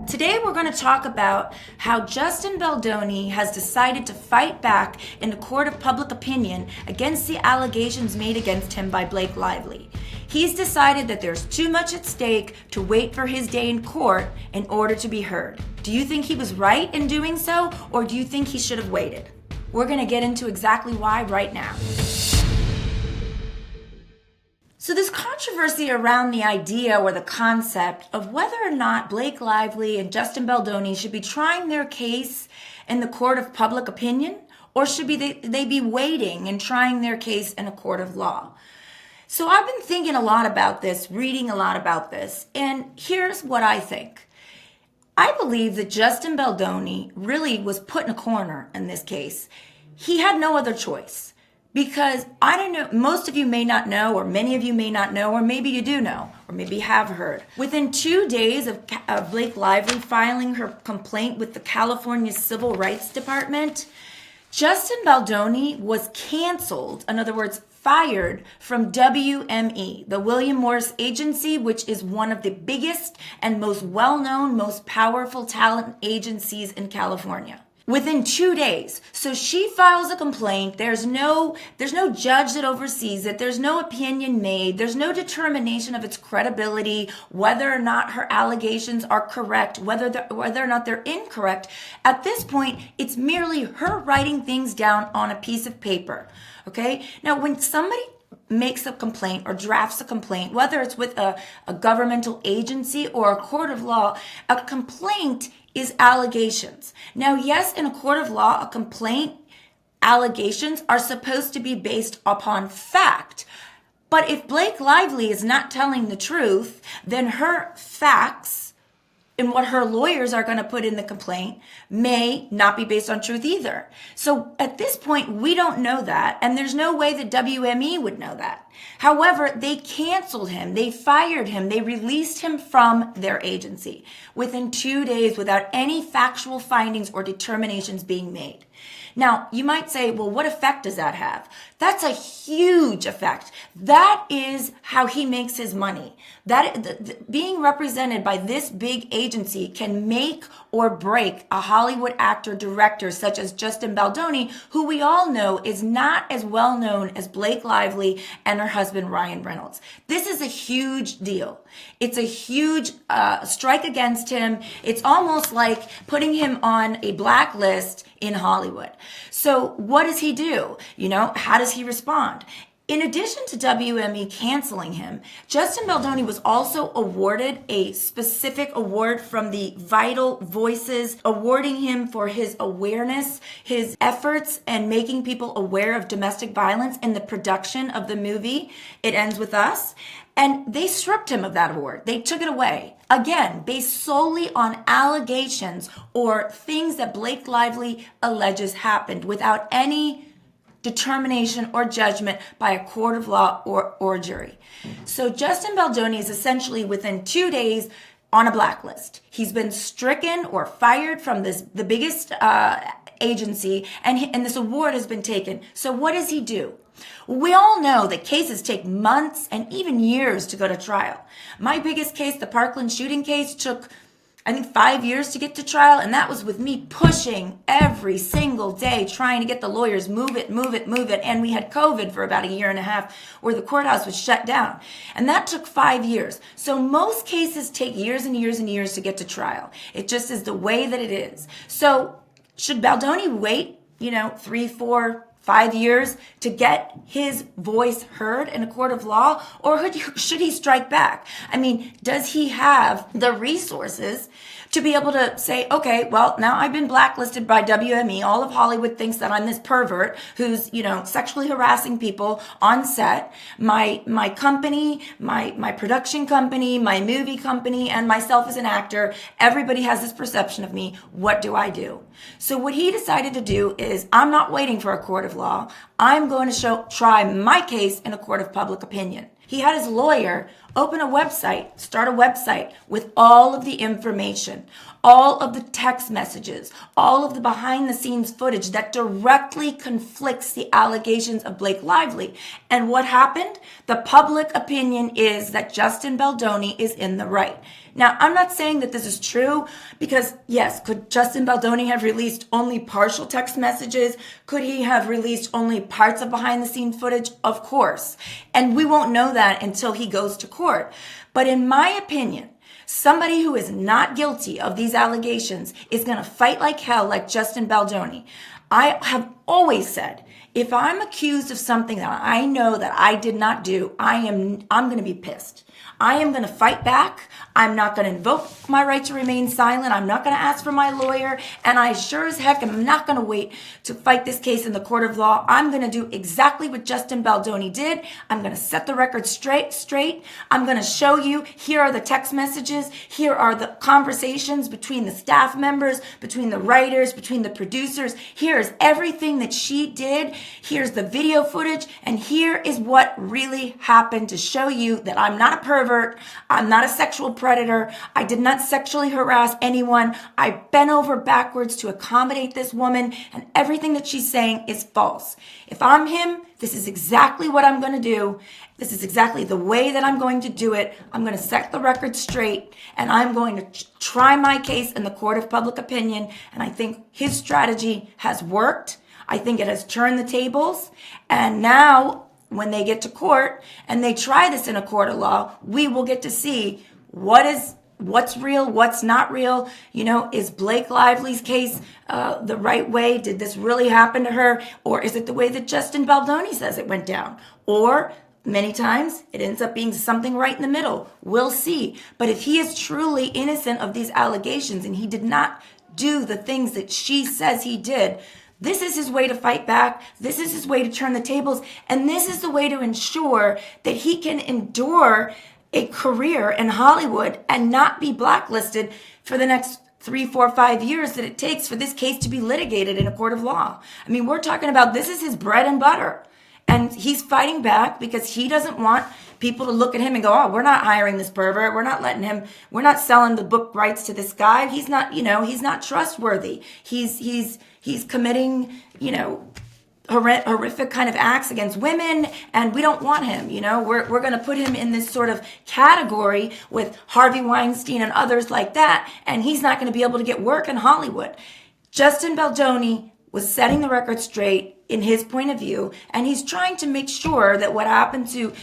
Today we're going to talk about how Justin Baldoni has decided to fight back in the court of public opinion against the allegations made against him by Blake Lively. He's decided that there's too much at stake to wait for his day in court in order to be heard. Do you think he was right in doing so, or do you think he should have waited? We're going to get into exactly why right now. So there's controversy around the idea or the concept of whether or not Blake Lively and Justin Baldoni should be trying their case in the court of public opinion, or should they be waiting and trying their case in a court of law. So I've been thinking a lot about this, reading a lot about this, and here's what I think. I believe that Justin Baldoni really was put in a corner in this case. He had no other choice. Because I don't know, most of you may not know, or many of you may not know, or maybe you do know, or maybe have heard. Within 2 days of Blake Lively filing her complaint with the California Civil Rights Department, Justin Baldoni was canceled, in other words, fired from WME, the William Morris Agency, which is one of the biggest and most well-known, most powerful talent agencies in California. Within 2 days. So she files a complaint. There's no judge that oversees it. There's no opinion made. There's no determination of its credibility, whether or not her allegations are correct, whether or not they're incorrect. At this point, it's merely her writing things down on a piece of paper. Okay? Now, when somebody makes a complaint or drafts a complaint, whether it's with a governmental agency or a court of law, a complaint is allegations. Now, yes, in a court of law, a complaint, allegations are supposed to be based upon fact. But if Blake Lively is not telling the truth, then her facts and what her lawyers are going to put in the complaint may not be based on truth either. So at this point, we don't know that, and there's no way that WME would know that. However, they canceled him, they fired him, they released him from their agency within 2 days without any factual findings or determinations being made. Now, you might say, well, what effect does that have? That's a huge effect. That is how he makes his money. Being represented by this big agency can make or break a Hollywood actor director such as Justin Baldoni, who we all know is not as well known as Blake Lively and her husband Ryan Reynolds. This is a huge deal. It's a huge strike against him. It's almost like putting him on a blacklist in Hollywood. So what does he do? How does he respond? In addition to WME canceling him, Justin Baldoni was also awarded a specific award from the Vital Voices, awarding him for his awareness, his efforts, and making people aware of domestic violence in the production of the movie It Ends With Us. And they stripped him of that award. They took it away. Again, based solely on allegations or things that Blake Lively alleges happened without any determination or judgment by a court of law or jury. So Justin Baldoni is essentially within 2 days on a blacklist. He's been stricken or fired from the biggest agency, and this award has been taken. So what does he do? We all know that cases take months and even years to go to trial. My biggest case, the Parkland shooting case, took, I think, 5 years to get to trial, and that was with me pushing every single day, trying to get the lawyers move it, and we had COVID for about 1.5 years where the courthouse was shut down, and that took 5 years. So most cases take years and years and years to get to trial. It just is the way that it is. So should Baldoni wait, 3, 4, 5 years to get his voice heard in a court of law, or should he strike back? I mean, does he have the resources to be able to say, okay, well, now I've been blacklisted by WME. All of Hollywood thinks that I'm this pervert who's, sexually harassing people on set. My company, my production company, my movie company, and myself as an actor, everybody has this perception of me. What do I do? So what he decided to do is, I'm not waiting for a court of law. I'm going to try my case in a court of public opinion. He had his lawyer open a website, start a website with all of the information, all of the text messages, all of the behind the scenes footage that directly conflicts the allegations of Blake Lively. And what happened? The public opinion is that Justin Baldoni is in the right. Now, I'm not saying that this is true because, yes, could Justin Baldoni have released only partial text messages? Could he have released only parts of behind the scenes footage? Of course. And we won't know that until he goes to court. But in my opinion, somebody who is not guilty of these allegations is going to fight like hell like Justin Baldoni. I have always said, if I'm accused of something that I know that I did not do, I'm going to be pissed. I am going to fight back. I'm not going to invoke my right to remain silent. I'm not going to ask for my lawyer. And I sure as heck am not going to wait to fight this case in the court of law. I'm going to do exactly what Justin Baldoni did. I'm going to set the record straight. I'm going to show you, here are the text messages. Here are the conversations between the staff members, between the writers, between the producers. Here's everything that she did. Here's the video footage. And here is what really happened to show you that I'm not a pervert. I'm not a sexual predator. I did not sexually harass anyone. I bent over backwards to accommodate this woman, and everything that she's saying is false. If I'm him, this is exactly what I'm going to do. This is exactly the way that I'm going to do it. I'm going to set the record straight, and I'm going to try my case in the court of public opinion. And I think his strategy has worked. I think it has turned the tables. And now, when they get to court and they try this in a court of law, we will get to see what's real, what's not real. You know, is Blake Lively's case the right way? Did this really happen to her? Or is it the way that Justin Baldoni says it went down? Or many times it ends up being something right in the middle. We'll see. But if he is truly innocent of these allegations and he did not do the things that she says he did, this is his way to fight back. This is his way to turn the tables. And this is the way to ensure that he can endure a career in Hollywood and not be blacklisted for the next 3, 4, 5 years that it takes for this case to be litigated in a court of law. I mean, we're talking about this is his bread and butter. And he's fighting back because he doesn't want people to look at him and go, oh, we're not hiring this pervert. We're not letting him, we're not selling the book rights to this guy. He's not, he's not trustworthy. He's committing, horrific kind of acts against women, and we don't want him. We're going to put him in this sort of category with Harvey Weinstein and others like that, and he's not going to be able to get work in Hollywood. Justin Baldoni was setting the record straight in his point of view, and he's trying to make sure that what happened to,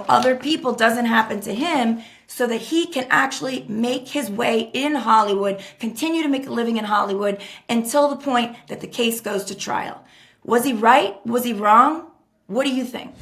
other people doesn't happen to him, so that he can actually make his way in Hollywood, continue to make a living in Hollywood until the point that the case goes to trial. Was he right? Was he wrong? What do you think?